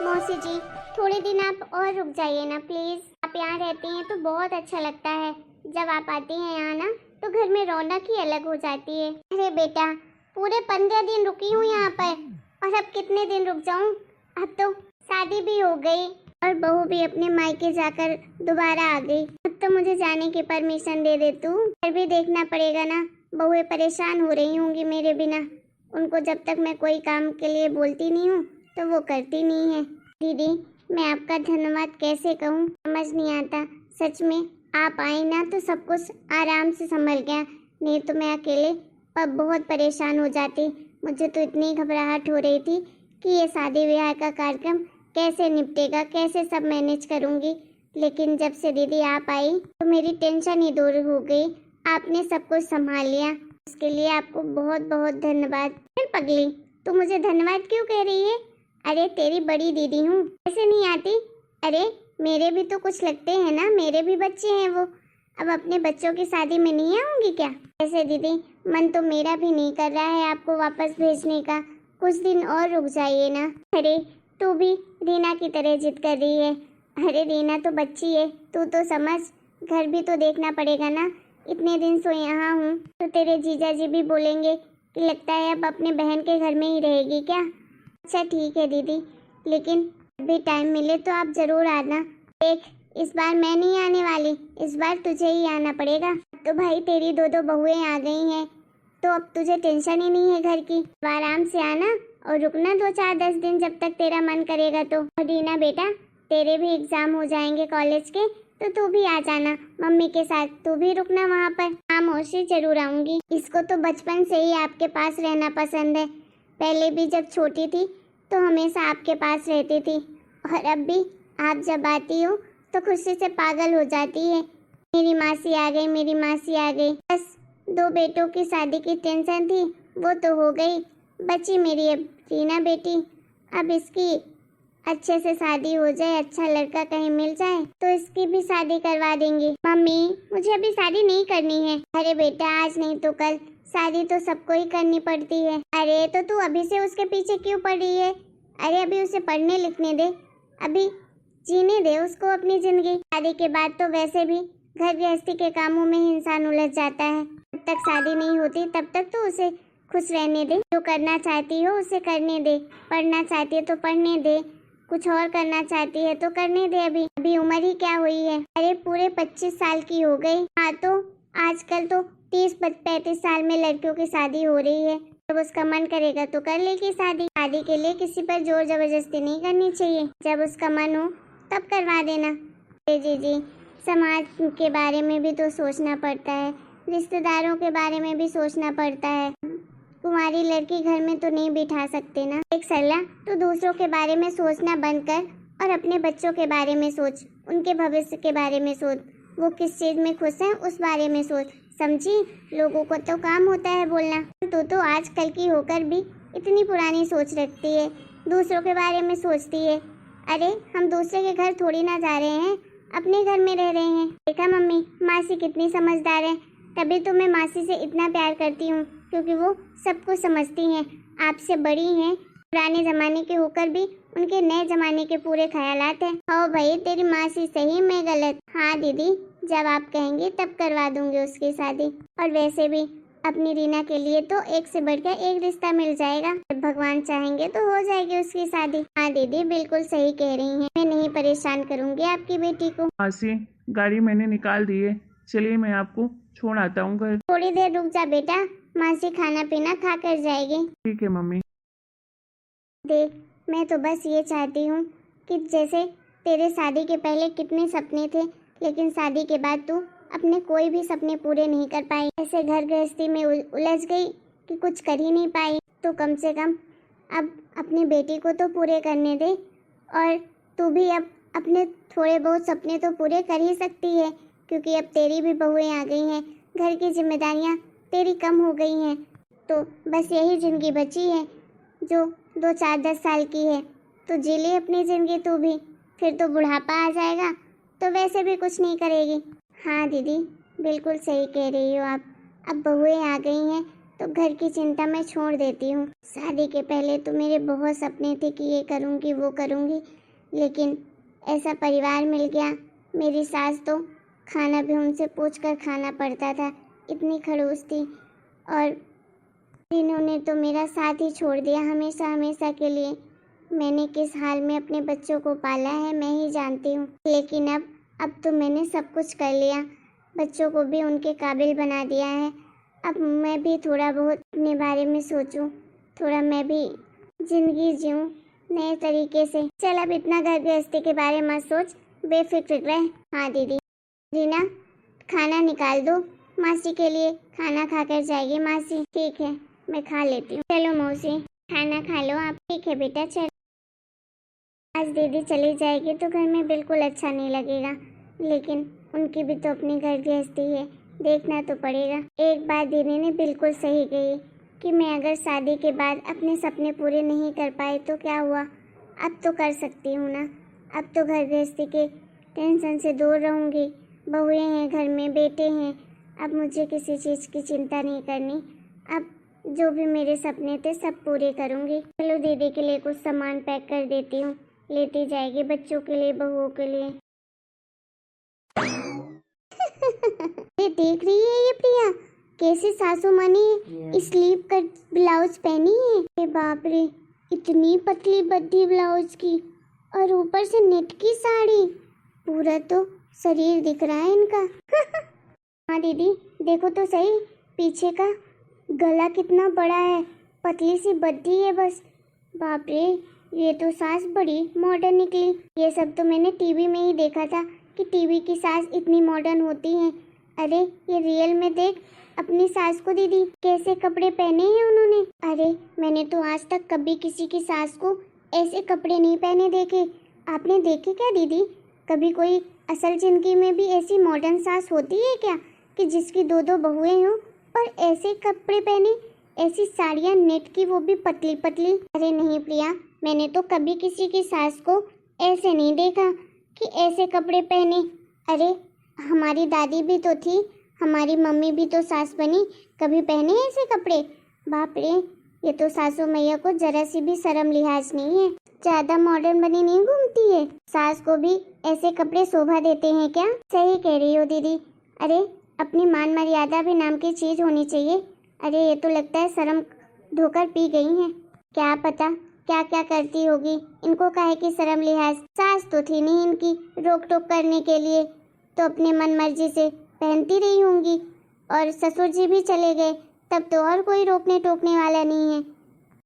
मौसी जी, थोड़े दिन आप और रुक जाइए ना प्लीज। आप यहाँ रहती हैं तो बहुत अच्छा लगता है। जब आप आती हैं यहाँ ना तो घर में रौनक ही अलग हो जाती है। अरे बेटा, पूरे 15 दिन रुकी हूँ यहाँ पर, और अब कितने दिन रुक जाऊँ। अब तो शादी भी हो गई और बहू भी अपने मायके जाकर दोबारा आ गई। अब तो मुझे जाने की परमिशन दे दे तू। फिर भी देखना पड़ेगा ना, बहुएं परेशान हो रही होंगी मेरे बिना। उनको जब तक मैं कोई काम के लिए बोलती नहीं हूँ तो वो करती नहीं है। दीदी, मैं आपका धन्यवाद कैसे कहूँ, समझ नहीं आता। सच में आप आई ना तो सब कुछ आराम से संभल गया, नहीं तो मैं अकेले पर बहुत परेशान हो जाती। मुझे तो इतनी घबराहट हो रही थी कि ये शादी ब्याह का कार्यक्रम कैसे निपटेगा, कैसे सब मैनेज करूँगी। लेकिन जब से दीदी आप आई तो मेरी टेंशन ही दूर हो गई। आपने सब कुछ संभाल लिया, उसके लिए आपको बहुत बहुत धन्यवाद। फिर पगली, तू मुझे धन्यवाद क्यों कह रही है? अरे तेरी बड़ी दीदी हूँ, ऐसे नहीं आती। अरे मेरे भी तो कुछ लगते हैं ना, मेरे भी बच्चे हैं वो। अब अपने बच्चों की शादी में नहीं आऊंगी क्या? ऐसे दीदी, मन तो मेरा भी नहीं कर रहा है आपको वापस भेजने का। कुछ दिन और रुक जाइए ना। अरे तू भी रीना की तरह जिद कर रही है। अरे रीना तो बच्ची है, तू तो समझ, घर भी तो देखना पड़ेगा ना। इतने दिन से यहाँ हूँ तो तेरे जीजा जी भी बोलेंगे कि लगता है अब अपने बहन के घर में ही रहेगी क्या। अच्छा ठीक है दीदी, लेकिन जब भी टाइम मिले तो आप जरूर आना। देख, इस बार मैं नहीं आने वाली, इस बार तुझे ही आना पड़ेगा। तो भाई तेरी दो दो बहुएं आ गई हैं तो अब तुझे टेंशन ही नहीं है घर की। तो आराम से आना और रुकना 2-4-10 दिन जब तक तेरा मन करेगा। तो रीना बेटा, तेरे भी एग्जाम हो जाएंगे कॉलेज के तो तू भी आ जाना मम्मी के साथ, तू भी रुकना वहाँ पर। हाँ मौसी, जरूर आऊंगी। इसको तो बचपन से ही आपके पास रहना पसंद है। पहले भी जब छोटी थी तो हमेशा आपके पास रहती थी, और अब भी आप जब आती हो तो खुशी से पागल हो जाती है। मेरी मासी आ गई, मेरी मासी आ गई। बस 2 बेटों की शादी की टेंशन थी, वो तो हो गई। बची मेरी अब रीना बेटी। अब इसकी अच्छे से शादी हो जाए, अच्छा लड़का कहीं मिल जाए तो इसकी भी शादी करवा देंगे। मम्मी, मुझे अभी शादी नहीं करनी है। अरे बेटा, आज नहीं तो कल शादी तो सबको ही करनी पड़ती है। अरे तो तू अभी से उसके पीछे क्यों पड़ रही है? अरे अभी उसे पढ़ने लिखने दे, अभी जीने दे उसको अपनी जिंदगी। शादी के बाद तो वैसे भी घर गृहस्थी के कामों में ही इंसान उलझ जाता है। जब तक शादी नहीं होती तब तक तो उसे खुश रहने दे। जो करना चाहती हो उसे करने दे, पढ़ना चाहती है तो पढ़ने दे, कुछ और करना चाहती है तो करने दे। अभी अभी उम्र ही क्या हुई है? अरे पूरे 25 साल की हो गई। हाँ तो आजकल तो 30-35 साल में लड़कियों की शादी हो रही है। जब उसका मन करेगा तो कर लेगी शादी। शादी के लिए किसी पर जोर जबरदस्ती नहीं करनी चाहिए, जब उसका मन हो तब करवा देना। जी जी, समाज के बारे में भी तो सोचना पड़ता है, रिश्तेदारों के बारे में भी सोचना पड़ता है। कुंवारी लड़की घर में तो नहीं बिठा सकते ना। एक सलाह, तो दूसरों के बारे में सोचना बंद कर और अपने बच्चों के बारे में सोच, उनके भविष्य के बारे में सोच। वो किस चीज में खुश है उस बारे में सोच, समझी? लोगों को तो काम होता है बोलना, तो आजकल की होकर भी इतनी पुरानी सोच रखती है, दूसरों के बारे में सोचती है। अरे हम दूसरे के घर थोड़ी ना जा रहे हैं, अपने घर में रह रहे हैं। देखा मम्मी, मासी कितनी समझदार है। तभी तो मैं मासी से इतना प्यार करती हूँ, क्योंकि वो सब कुछ समझती हैं, आपसे बड़ी हैं, पुराने जमाने के होकर भी उनके नए जमाने के पूरे ख्यालात हैं। हो भाई, तेरी मासी सही, मैं गलत? हाँ दीदी, जब आप कहेंगे तब करवा दूंगी उसकी शादी। और वैसे भी अपनी रीना के लिए तो एक से बढ़कर एक रिश्ता मिल जाएगा। जब भगवान चाहेंगे तो हो जाएगी उसकी शादी। हाँ दीदी, बिल्कुल सही कह रही हैं। मैं नहीं परेशान करूंगी आपकी बेटी को। मासी, गाड़ी मैंने निकाल दी है, चलिए मैं आपको छोड़ आता हूँ घर। थोड़ी देर रुक जा बेटा, मासी खाना पीना खा कर जाएगी। ठीक है मम्मी। देख, मैं तो बस ये चाहती हूँ कि जैसे तेरे शादी के पहले कितने सपने थे, लेकिन शादी के बाद तू अपने कोई भी सपने पूरे नहीं कर पाई, ऐसे घर गृहस्थी में उलझ गई कि कुछ कर ही नहीं पाई। तो कम से कम अब अपनी बेटी को तो पूरे करने दे, और तू भी अब अपने थोड़े बहुत सपने तो पूरे कर ही सकती है, क्योंकि अब तेरी भी बहुएं आ गई हैं, घर की जिम्मेदारियाँ तेरी कम हो गई हैं। तो बस यही जिंदगी बची है जो 2-4-10 साल की है, तो जी ले अपनी ज़िंदगी तू भी। फिर तो बुढ़ापा आ जाएगा तो वैसे भी कुछ नहीं करेगी। हाँ दीदी, बिल्कुल सही कह रही हो आप। अब बहुएं आ गई हैं तो घर की चिंता मैं छोड़ देती हूँ। शादी के पहले तो मेरे बहुत सपने थे कि ये करूँगी वो करूँगी, लेकिन ऐसा परिवार मिल गया। मेरी सास तो खाना भी उनसे पूछ कर खाना पड़ता था, इतनी खड़ूस थी। और इन्होंने तो मेरा साथ ही छोड़ दिया हमेशा हमेशा के लिए। मैंने किस हाल में अपने बच्चों को पाला है मैं ही जानती हूँ। लेकिन अब तो मैंने सब कुछ कर लिया, बच्चों को भी उनके काबिल बना दिया है। अब मैं भी थोड़ा बहुत अपने बारे में सोचूं, थोड़ा मैं भी जिंदगी जीऊं नए तरीके से। चल अब इतना घर गृहस्थी के बारे में मत सोच, बेफिक्र रह। हाँ दीदी। रीना, खाना निकाल दो, मासी के लिए खाना खाकर जाएगी मासी। ठीक है, मैं खा लेती हूँ। चलो मौसी, खाना खा लो आप। ठीक है बेटा, चल। आज दीदी चली जाएगी तो घर में बिल्कुल अच्छा नहीं लगेगा, लेकिन उनकी भी तो अपनी घर गृहस्थी है, देखना तो पड़ेगा। एक बात दीदी ने बिल्कुल सही कही कि मैं अगर शादी के बाद अपने सपने पूरे नहीं कर पाई तो क्या हुआ, अब तो कर सकती हूँ ना। अब तो घर गृहस्थी के टेंशन से दूर रहूँगी। बहुएं हैं घर में, बेटे हैं, अब मुझे किसी चीज़ की चिंता नहीं करनी। अब जो भी मेरे सपने थे सब पूरे करूँगी। चलो दीदी के लिए कुछ सामान पैक कर देती हूँ, लेती जाएगी बच्चों के लिए, बहुओं के लिए। ये देख रही है ये प्रिया, कैसे सासू माँ ने स्लीप कट ब्लाउज पहनी है। ये बाप रे, इतनी पतली बद्दी ब्लाउज की और ऊपर से नेट की साड़ी, पूरा तो शरीर दिख रहा है इनका। हाँ दीदी, देखो तो सही, पीछे का गला कितना बड़ा है, पतली सी बद्दी है बस। बाप रे, ये तो सास बड़ी मॉडर्न निकली। ये सब तो मैंने टीवी में ही देखा था कि टीवी की सास इतनी मॉडर्न होती हैं। अरे ये रियल में देख अपनी सास को दीदी, कैसे कपड़े पहने हैं उन्होंने। अरे मैंने तो आज तक कभी किसी की सास को ऐसे कपड़े नहीं पहने देखे। आपने देखे क्या दीदी? कभी कोई असल जिंदगी में भी ऐसी मॉडर्न सास होती है क्या, कि जिसकी दो दो बहुएं हों और ऐसे कपड़े पहने, ऐसी साड़ियाँ नेट की, वो भी पतली पतली। अरे नहीं प्रिया, मैंने तो कभी किसी की सास को ऐसे नहीं देखा कि ऐसे कपड़े पहने। अरे हमारी दादी भी तो थी, हमारी मम्मी भी तो सास बनी, कभी पहने ऐसे कपड़े? बाप रे, ये तो सासू मैया को जरा सी भी शर्म लिहाज नहीं है, ज्यादा मॉडर्न बनी नहीं घूमती है। सास को भी ऐसे कपड़े शोभा देते हैं क्या? सही कह रही हो दीदी। अरे अपनी मान मर्यादा भी नाम की चीज होनी चाहिए। अरे ये तो लगता है शर्म धोकर पी गई हैं, क्या पता क्या क्या करती होगी, इनको काहे की शर्म लिहाज। सास तो थी नहीं इनकी रोक टोक करने के लिए, तो अपने मन मर्जी से पहनती रही होंगी। और ससुर जी भी चले गए, तब तो और कोई रोकने टोकने वाला नहीं है,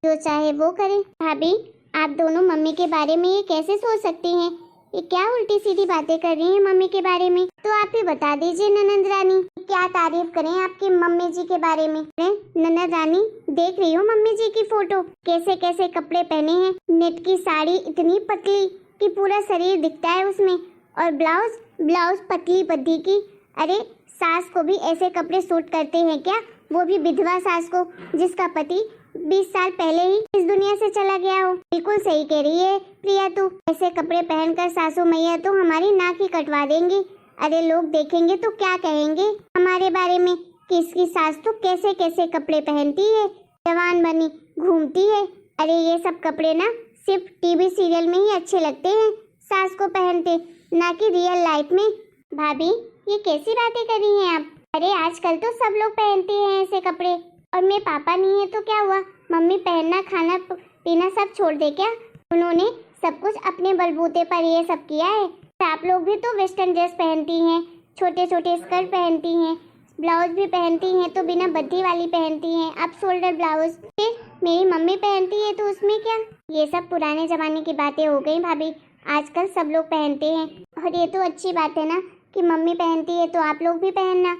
जो चाहे वो करे। भाभी, आप दोनों मम्मी के बारे में ये कैसे सोच सकती हैं? ये क्या उल्टी सीधी बातें कर रही हैं मम्मी के बारे में? तो आप ही बता दीजिए ननंद रानी, क्या तारीफ करें आपकी मम्मी जी के बारे में। ननंद रानी, देख रही हो मम्मी जी की फोटो, कैसे कैसे कपड़े पहने हैं। नेट की साड़ी इतनी पतली कि पूरा शरीर दिखता है उसमें, और ब्लाउज पतली बद्दी की। अरे सास को भी ऐसे कपड़े सूट करते हैं क्या? वो भी विधवा सास को, जिसका पति 20 साल पहले ही इस दुनिया से चला गया हो। बिल्कुल सही कह रही है प्रिया तू, ऐसे कपड़े पहनकर सासू मैया तो हमारी नाक ही कटवा देंगी। अरे लोग देखेंगे तो क्या कहेंगे हमारे बारे में, कि इसकी सास तो कैसे कैसे कपड़े पहनती है, जवान बनी घूमती है। अरे ये सब कपड़े ना सिर्फ टीवी सीरियल में ही अच्छे लगते हैं सास को पहनते, ना कि रियल लाइफ में। भाभी, ये कैसी बातें कर रही हैं आप? अरे आजकल तो सब लोग पहनते हैं ऐसे कपड़े, और मेरे पापा नहीं है तो क्या हुआ, मम्मी पहनना खाना पीना सब छोड़ दे क्या? उन्होंने सब कुछ अपने बलबूते पर ये सब किया है। आप लोग भी तो वेस्टर्न ड्रेस पहनती हैं, छोटे छोटे स्कर्ट पहनती हैं, ब्लाउज भी पहनती हैं तो बिना बद्दी वाली पहनती हैं, अब शोल्डर ब्लाउज। फिर मेरी मम्मी पहनती है तो उसमें क्या? ये सब पुराने जमाने की बातें हो गई भाभी, आजकल सब लोग पहनते हैं। और ये तो अच्छी बात है ना कि मम्मी पहनती है तो आप लोग भी पहनना,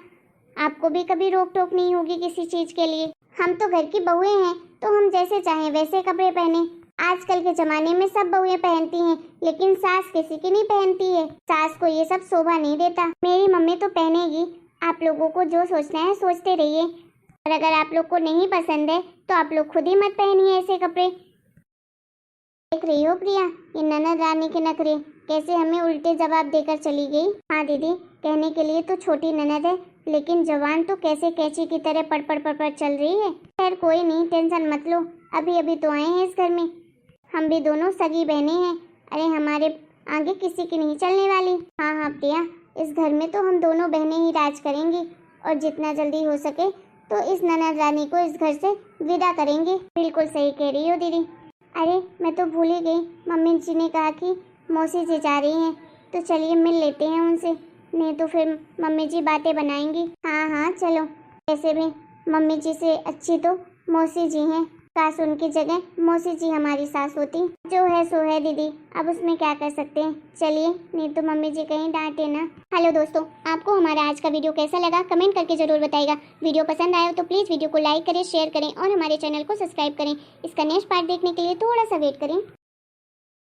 आपको भी कभी रोक टोक नहीं होगी किसी चीज के लिए। हम तो घर की बहुएं हैं, तो हम जैसे चाहें वैसे कपड़े पहने। आजकल के जमाने में सब बहुएं पहनती हैं, लेकिन सास किसी की नहीं पहनती है। सास को ये सब शोभा नहीं देता। मेरी मम्मी तो पहनेगी, आप लोगों को जो सोचना है सोचते रहिए, और अगर आप लोग को नहीं पसंद है तो आप लोग खुद ही मत पहनिए ऐसे कपड़े। देख रही हो प्रिया, ये ननद रानी के नखरे, कैसे हमें उल्टे जवाब देकर चली गई। हाँ दीदी, कहने के लिए तो छोटी ननद है, लेकिन जवान तो कैसे कैची की तरह पड़ चल रही है। खैर कोई नहीं, टेंशन मत लो, अभी अभी तो आए हैं इस घर में। हम भी दोनों सगी बहनें हैं, अरे हमारे आगे किसी की नहीं चलने वाली। हाँ हाँ प्रिया, इस घर में तो हम दोनों बहनें ही राज करेंगी और जितना जल्दी हो सके तो इस ननद रानी को इस घर से विदा करेंगे। बिल्कुल सही कह रही हो दीदी। अरे मैं तो भूल ही गई, मम्मी जी ने कहा कि मौसी जी जा रही हैं, तो चलिए मिल लेते हैं उनसे, नहीं तो फिर मम्मी जी बातें बनाएंगी। हाँ हाँ चलो, वैसे भी मम्मी जी से अच्छी तो मौसी जी हैं, काश उनकी जगह मौसी जी हमारी सास होती। जो है सो है दीदी, अब उसमें क्या कर सकते हैं। चलिए, नहीं तो मम्मी जी कहीं डांटे ना। हेलो दोस्तों, आपको हमारा आज का वीडियो कैसा लगा कमेंट करके जरूर बताइएगा। वीडियो पसंद आया तो प्लीज़ वीडियो को लाइक करें, शेयर करें और हमारे चैनल को सब्सक्राइब करें। इसका नेक्स्ट पार्ट देखने के लिए थोड़ा सा वेट करें।